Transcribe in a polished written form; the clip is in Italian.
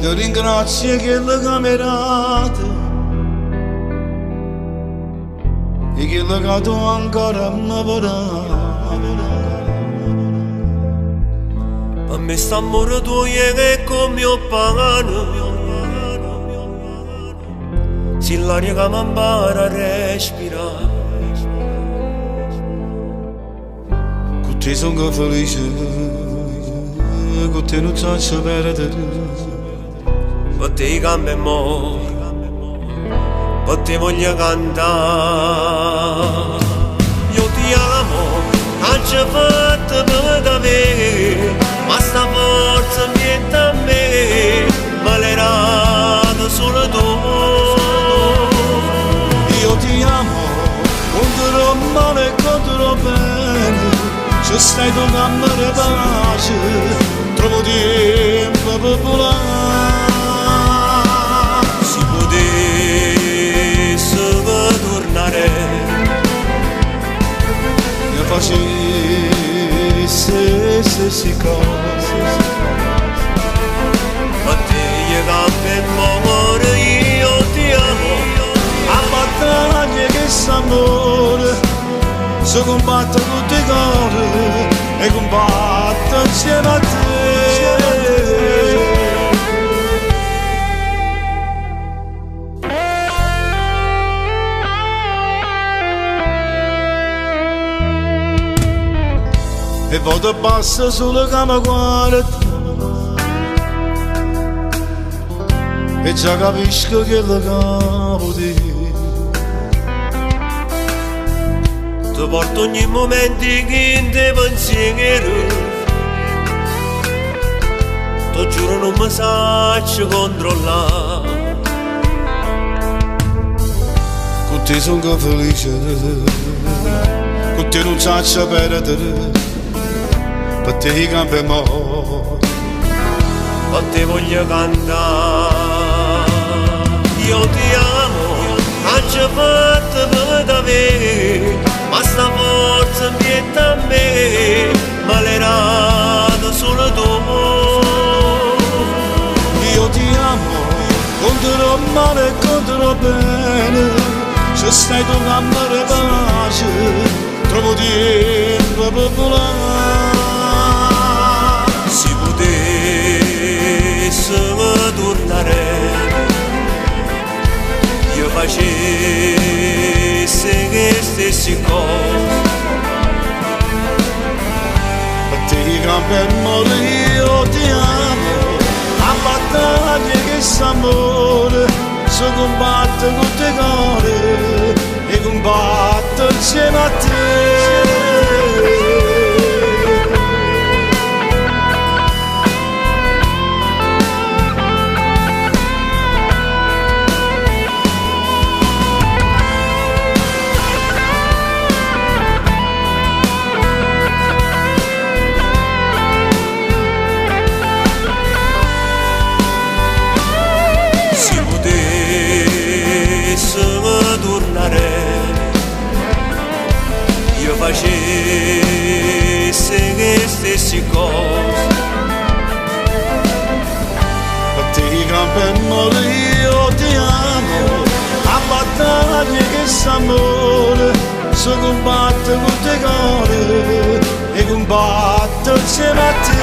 Ti ringrazio che la camerata e che la cato ancora mi vorrà. A me sta amore tuo che come ho pagato, se l'aria che mi impara a respirare. Con te sono felice, con te non faccio perdere. Per te cambia amore, per te voglio cantare. Io ti amo, non ci fatto per me, ma sta forza niente a me, malerato solo tu. Io ti amo, contro male e contro bene, se stai tu a me pace, trovo tempo per volare. Si potesse tornare, mi facesse stesse cose, ma te gli cambia amore, io ti amo. a battaglie che s'amore, se combatte tutti i cuori e combatte insieme a te. E volte basta solo che mi guarda e già capisco che la capo di ti porto ogni momento che ti pensiero, ti giuro non mi saccio controllare. con te sono felice, con te non faccio perdere, per te cambia amore. Per te voglio cantare. Io ti amo, non ci fatto per me, ma sta forza niente a me, malerato solo tu. Io ti amo, contro male e contro bene, se stai tu a me pace, trovo tempo per volare. Si potesse tornare, io facessi che stessi cose. Per te cambia amore, io ti amo, a battaglie che s'amore, se combatte con te cuore e combatte insieme a te. Tornare, io facessi che stessi cose. Per te cambia amore, io ti amo, a battaglie che s'amore, se combatte con te cuore e combatte insieme a te.